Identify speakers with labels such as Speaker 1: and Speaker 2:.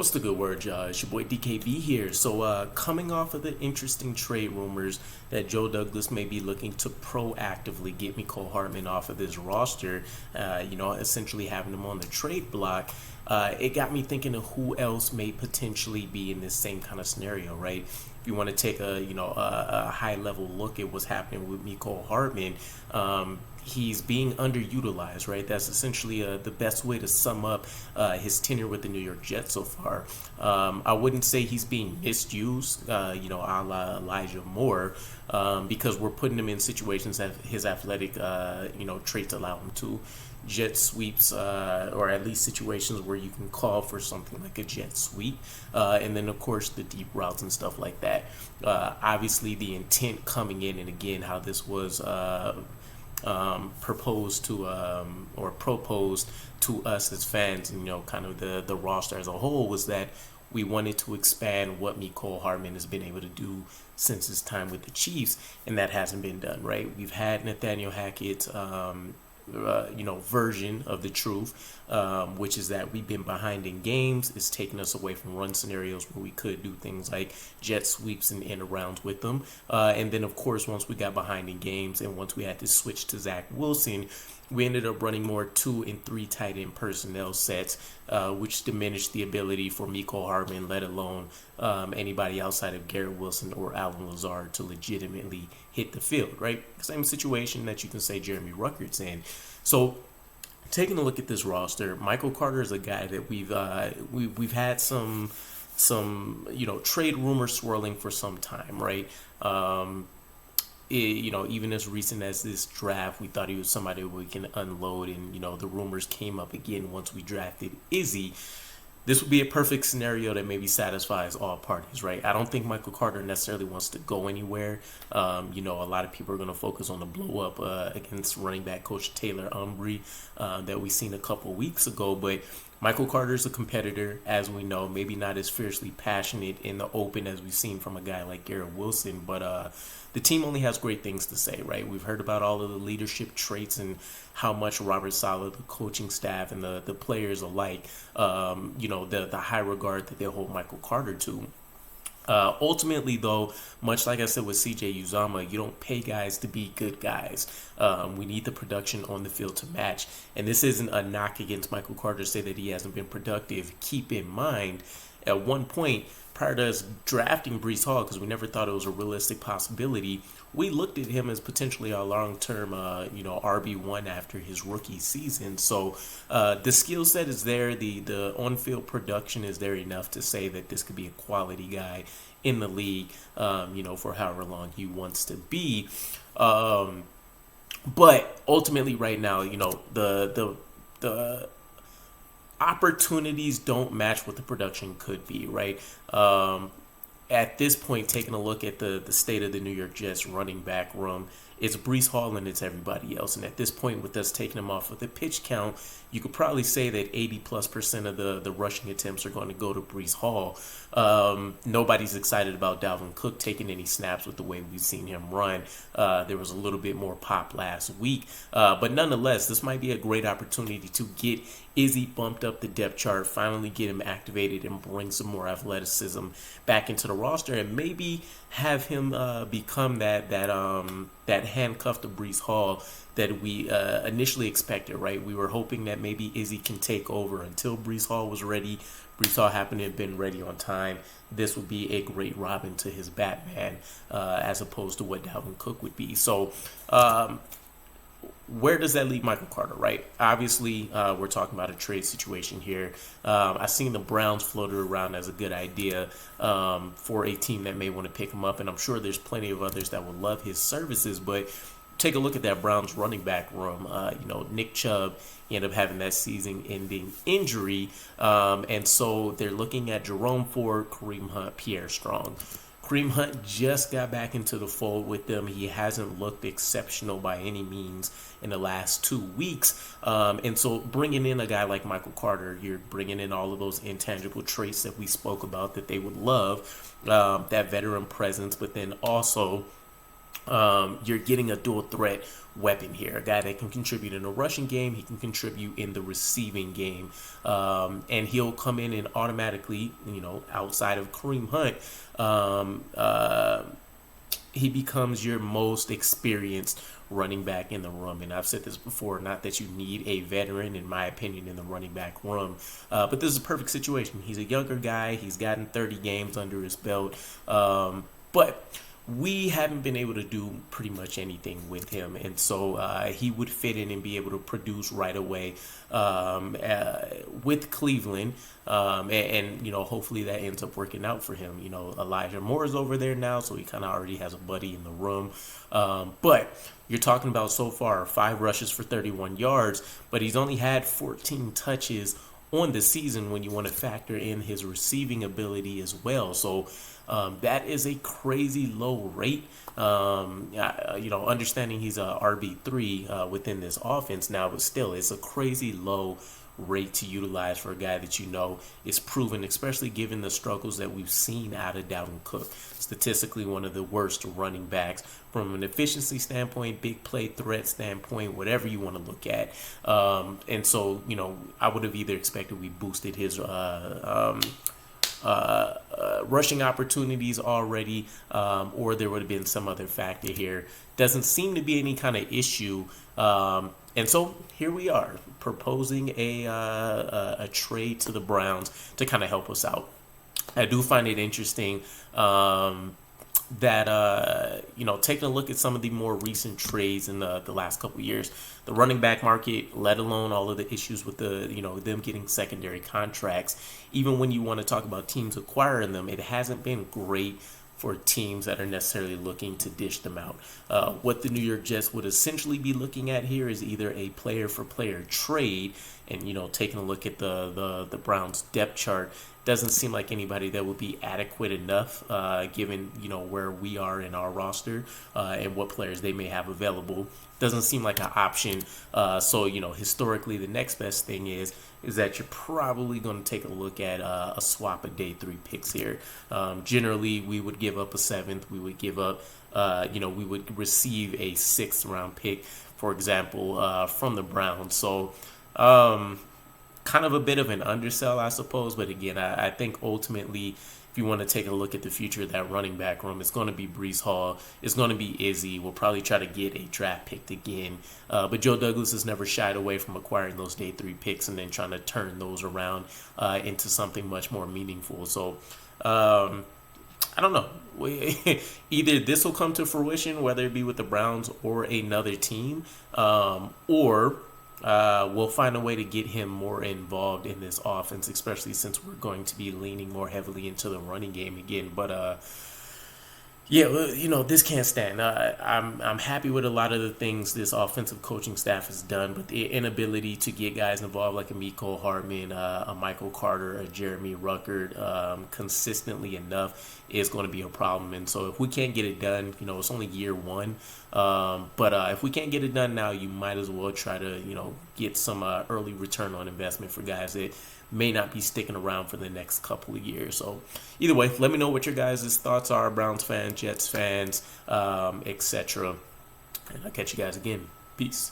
Speaker 1: What's the good word, y'all? It's your boy DKB here. So, coming off of the interesting trade rumors that Joe Douglas may be looking to proactively get Mecole Hardman off of this roster, essentially having him on the trade block, it got me thinking of who else may potentially be in this same kind of scenario, right? If you want to take a high level look at what's happening with Mecole Hardman, he's being underutilized, right? That's essentially the best way to sum up his tenure with the New York Jets so far. I wouldn't say he's being misused, a la Elijah Moore, because we're putting him in situations that his athletic, traits allow him to. Jet sweeps, or at least situations where you can call for something like a jet sweep, and then of course the deep routes and stuff like that. Obviously, the intent coming in, and again, how this was proposed to us as fans, and kind of the roster as a whole, was that we wanted to expand what Mecole Hardman has been able to do since his time with the Chiefs, and that hasn't been done, right? We've had Nathaniel Hackett's version of the truth, which is that we've been behind in games. It's taken us away from run scenarios where we could do things like jet sweeps and end arounds with them. And then, of course, once we got behind in games and once we had to switch to Zach Wilson, we ended up running more 2 and 3 tight end personnel sets, which diminished the ability for Mecole Hardman, let alone anybody outside of Garrett Wilson or Allen Lazard, to legitimately hit the field, right? Same situation that you can say Jeremy Ruckert's in. So, taking a look at this roster, Michael Carter is a guy that we've had some trade rumors swirling for some time, right? Even as recent as this draft, we thought he was somebody we can unload, and the rumors came up again once we drafted Izzy. This would be a perfect scenario that maybe satisfies all parties, right? I don't think Michael Carter necessarily wants to go anywhere. A lot of people are going to focus on the blow up against running back coach Taylor Umbry that we seen a couple weeks ago, but Michael Carter is a competitor, as we know, maybe not as fiercely passionate in the open as we've seen from a guy like Garrett Wilson, but the team only has great things to say, right? We've heard about all of the leadership traits and how much Robert Saleh, the coaching staff, and the players alike, the high regard that they hold Michael Carter to. Ultimately, though, much like I said with CJ Uzomah, you don't pay guys to be good guys. We need the production on the field to match. And this isn't a knock against Michael Carter to say that he hasn't been productive. Keep in mind, at one point, prior to us drafting Breece Hall, because we never thought it was a realistic possibility, we looked at him as potentially a long-term, RB1 after his rookie season. So the skill set is there. The on-field production is there enough to say that this could be a quality guy in the league, for however long he wants to be. But ultimately right now, the opportunities don't match what the production could be, right? At this point, taking a look at the state of the New York Jets running back room, it's Breece Hall and it's everybody else. And at this point, with us taking him off of the pitch count, you could probably say that 80+% of the rushing attempts are going to go to Breece Hall. Nobody's excited about Dalvin Cook taking any snaps with the way we've seen him run. There was a little bit more pop last week. But nonetheless, this might be a great opportunity to get Izzy bumped up the depth chart, finally get him activated and bring some more athleticism back into the roster, and maybe have him become that handcuff to Breece Hall that we initially expected, right? We were hoping that maybe Izzy can take over until Breece Hall was ready. Breece Hall happened to have been ready on time. This would be a great Robin to his Batman, as opposed to what Dalvin Cook would be. So, where does that leave Michael Carter, right? Obviously, we're talking about a trade situation here. I've seen the Browns floated around as a good idea for a team that may want to pick him up, and I'm sure there's plenty of others that would love his services, but take a look at that Browns running back room. Nick Chubb ended up having that season-ending injury, and so they're looking at Jerome Ford, Kareem Hunt, Pierre Strong. Kareem Hunt just got back into the fold with them. He hasn't looked exceptional by any means in the last 2 weeks. And so bringing in a guy like Michael Carter, you're bringing in all of those intangible traits that we spoke about that they would love, that veteran presence, but then also you're getting a dual threat weapon here, a guy that can contribute in the rushing game, he can contribute in the receiving game, and he'll come in and automatically, outside of Kareem Hunt, he becomes your most experienced running back in the room. And I've said this before, not that you need a veteran, in my opinion, in the running back room, but this is a perfect situation. He's a younger guy, he's gotten 30 games under his belt, but we haven't been able to do pretty much anything with him, and so he would fit in and be able to produce right away with Cleveland, and hopefully that ends up working out for him. Elijah Moore is over there now, so he kind of already has a buddy in the room, but you're talking about so far 5 rushes for 31 yards, but he's only had 14 touches on the season when you want to factor in his receiving ability as well. So that is a crazy low rate. Understanding he's a RB3 within this offense now, but still, it's a crazy low rate to utilize for a guy that is proven, especially given the struggles that we've seen out of Dalvin Cook. Statistically, one of the worst running backs from an efficiency standpoint, big play threat standpoint, whatever you want to look at. And so, I would have either expected we boosted his rushing opportunities already, or there would have been some other factor here. Doesn't seem to be any kind of issue, and so here we are proposing a trade to the Browns to kind of help us out. I do find it interesting that taking a look at some of the more recent trades in the last couple of years, the running back market, let alone all of the issues with them getting secondary contracts, even when you want to talk about teams acquiring them, it hasn't been great for teams that are necessarily looking to dish them out. What the New York Jets would essentially be looking at here is either a player for player trade, and taking a look at the Browns depth chart, doesn't seem like anybody that would be adequate enough, given where we are in our roster and what players they may have available. Doesn't seem like an option. So historically, the next best thing is that you're probably going to take a look at a swap of day 3 picks here. Generally, we would give up a 7th. We would give up, we would receive a 6th round pick, for example, from the Browns. So kind of a bit of an undersell, I suppose. But again, I think ultimately, if you want to take a look at the future of that running back room, it's going to be Breece Hall. It's going to be Izzy. We'll probably try to get a draft pick again. But Joe Douglas has never shied away from acquiring those day 3 picks and then trying to turn those around into something much more meaningful. So I don't know. Either this will come to fruition, whether it be with the Browns or another team, or we'll find a way to get him more involved in this offense, especially since we're going to be leaning more heavily into the running game again. But this can't stand. I'm happy with a lot of the things this offensive coaching staff has done, but the inability to get guys involved like a Mecole Hardman, a Michael Carter, a Jeremy Ruckert consistently enough is going to be a problem. And so if we can't get it done, it's only year 1. But if we can't get it done now, you might as well try to, get some early return on investment for guys that may not be sticking around for the next couple of years. So either way, let me know what your guys' thoughts are, Browns fans, Jets fans, etc. And I'll catch you guys again. Peace.